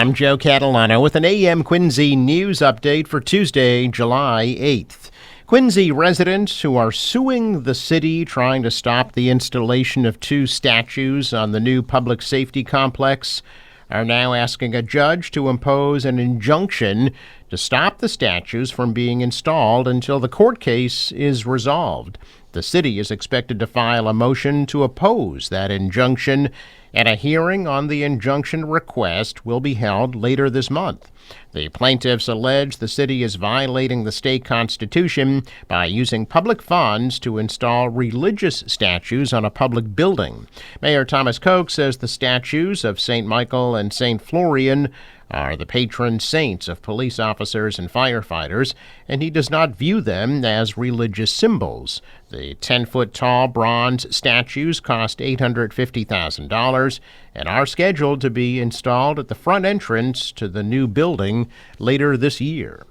I'm Joe Catalano with an AM Quincy news update for Tuesday, July 8th. Quincy residents who are suing the city trying to stop the installation of two statues on the new public safety complex are now asking a judge to impose an injunction to stop the statues from being installed until the court case is resolved. The city is expected to file a motion to oppose that injunction, and a hearing on the injunction request will be held later this month. The plaintiffs allege the city is violating the state constitution by using public funds to install religious statues on a public building. Mayor Thomas Koch says the statues of St. Michael and St. Florian are the patron saints of police officers and firefighters, and he does not view them as religious symbols. The 10-foot-tall bronze statues cost $850,000 and are scheduled to be installed at the front entrance to the new building later this year.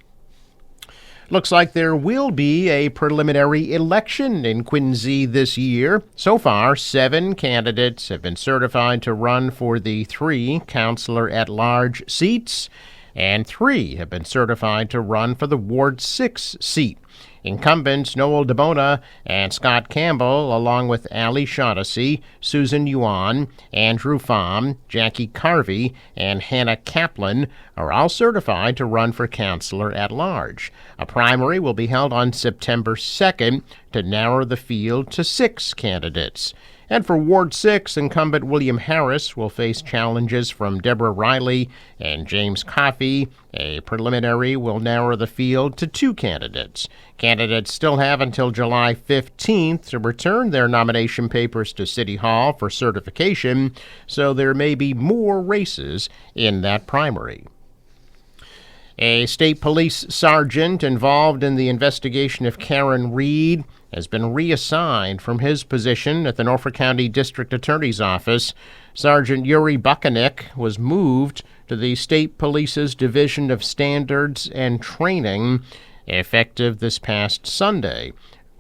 Looks like there will be a preliminary election in Quincy this year. So far, 7 candidates have been certified to run for the 3 councilor-at-large seats, and 3 have been certified to run for the Ward 6 seat. Incumbents Noel DeBona and Scott Campbell, along with Ali Shaughnessy, Susan Yuan, Andrew Pham, Jackie Carvey, and Hannah Kaplan, are all certified to run for councilor at large. A primary will be held on September 2nd to narrow the field to 6 candidates. And for Ward 6, incumbent William Harris will face challenges from Deborah Riley and James Coffey. A preliminary will narrow the field to 2 candidates. Candidates still have until July 15th to return their nomination papers to City Hall for certification, so there may be more races in that primary. A state police sergeant involved in the investigation of Karen Reed has been reassigned from his position at the Norfolk County District Attorney's Office. Sergeant Yuri Buckanek was moved to the State Police's Division of Standards and Training, effective this past Sunday.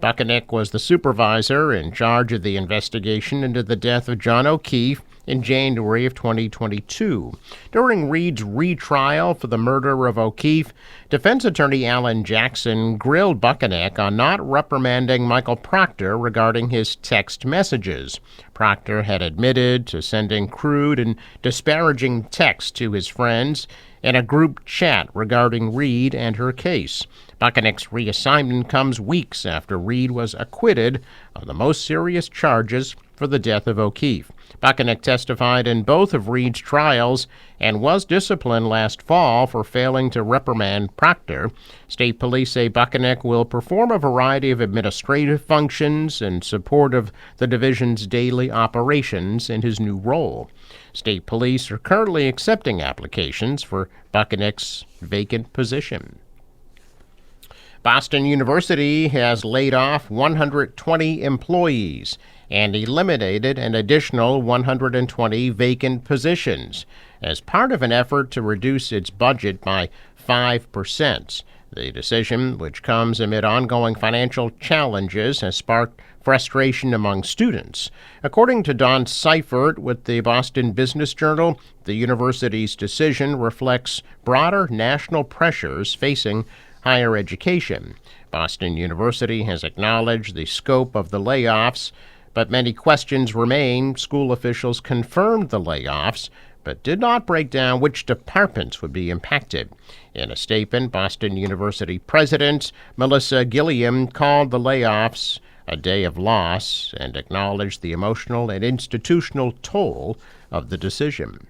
Buckanek was the supervisor in charge of the investigation into the death of John O'Keefe in January of 2022. During Reed's retrial for the murder of O'Keefe, defense attorney Alan Jackson grilled Buckanek on not reprimanding Michael Proctor regarding his text messages. Proctor had admitted to sending crude and disparaging texts to his friends in a group chat regarding Reed and her case. Buckanek's reassignment comes weeks after Reed was acquitted of the most serious charges for the death of O'Keefe. Buckanek testified in both of Reed's trials and was disciplined last fall for failing to reprimand Proctor. State police say Buckanek will perform a variety of administrative functions in support of the division's daily operations in his new role. State police are currently accepting applications for Buckanek's vacant position. Boston University has laid off 120 employees and eliminated an additional 120 vacant positions as part of an effort to reduce its budget by 5%. The decision, which comes amid ongoing financial challenges, has sparked frustration among students. According to Don Seifert with the Boston Business Journal, the university's decision reflects broader national pressures facing higher education. Boston University has acknowledged the scope of the layoffs, but many questions remain. School officials confirmed the layoffs, but did not break down which departments would be impacted. In a statement, Boston University President Melissa Gilliam called the layoffs a day of loss and acknowledged the emotional and institutional toll of the decision.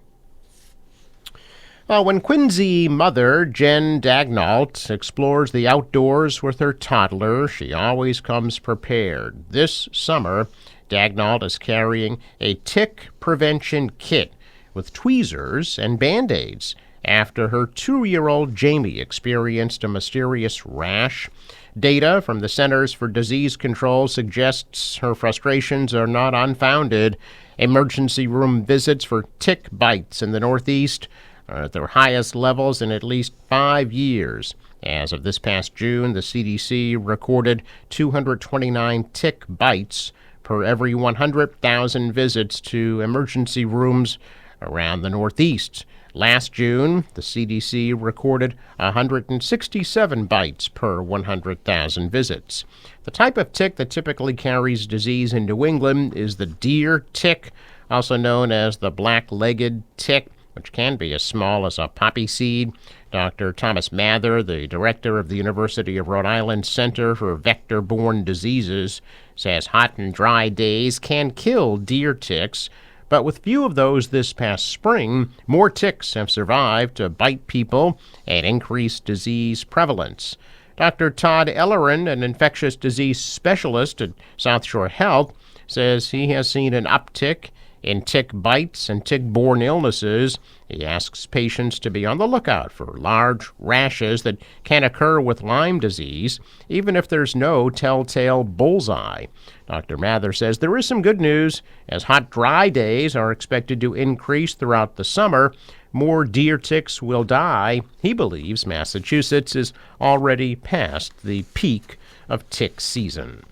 Well, when Quincy mother Jen Dagnault explores the outdoors with her toddler, she always comes prepared. This summer, Dagnault is carrying a tick prevention kit with tweezers and Band-Aids after her 2-year-old Jamie experienced a mysterious rash. Data from the Centers for Disease Control suggests her frustrations are not unfounded. Emergency room visits for tick bites in the Northeast are at their highest levels in at least 5 years. As of this past June, the CDC recorded 229 tick bites per every 100,000 visits to emergency rooms around the Northeast. Last June, the CDC recorded 167 bites per 100,000 visits. The type of tick that typically carries disease in New England is the deer tick, also known as the black-legged tick, which can be as small as a poppy seed. Dr. Thomas Mather, the director of the University of Rhode Island Center for Vector-Borne Diseases, says hot and dry days can kill deer ticks, but with few of those this past spring, more ticks have survived to bite people and increase disease prevalence. Dr. Todd Ellerin, an infectious disease specialist at South Shore Health, says he has seen an uptick in tick bites and tick-borne illnesses. He asks patients to be on the lookout for large rashes that can occur with Lyme disease, even if there's no telltale bullseye. Dr. Mather says there is some good news. As hot, dry days are expected to increase throughout the summer, more deer ticks will die. He believes Massachusetts is already past the peak of tick season.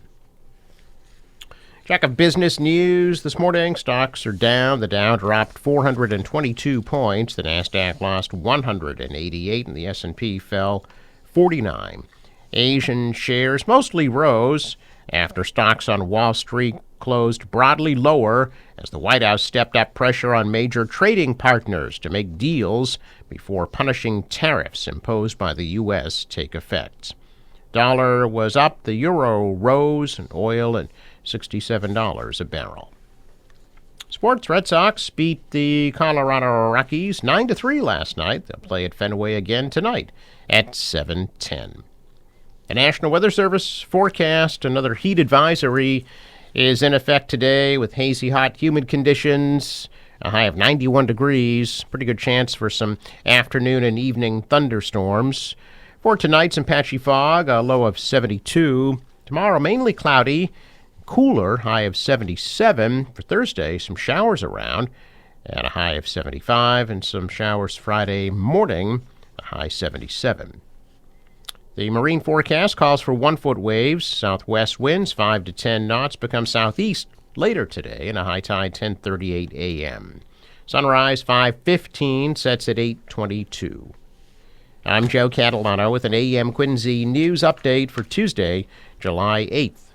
Check of business news this morning. Stocks are down. The Dow dropped 422 points. The Nasdaq lost 188, and the S&P fell 49. Asian shares mostly rose after stocks on Wall Street closed broadly lower as the White House stepped up pressure on major trading partners to make deals before punishing tariffs imposed by the U.S. take effect. Dollar was up, the euro rose, and oil at $67 a barrel. Sports: Red Sox beat the Colorado Rockies 9-3 last night. They'll play at Fenway again tonight at 7:10. The National Weather Service forecast: another heat advisory is in effect today with hazy, hot, humid conditions. A high of 91 degrees. Pretty good chance for some afternoon and evening thunderstorms. For tonight, some patchy fog, a low of 72. Tomorrow, mainly cloudy, cooler, high of 77. For Thursday, some showers around at a high of 75, and some showers Friday morning, a high 77. The marine forecast calls for 1-foot waves, southwest winds 5 to 10 knots, become southeast later today, and a high tide 10:38 a.m. Sunrise 5:15, sets at 8:22. I'm Joe Catalano with an AM Quincy news update for Tuesday, July 8th.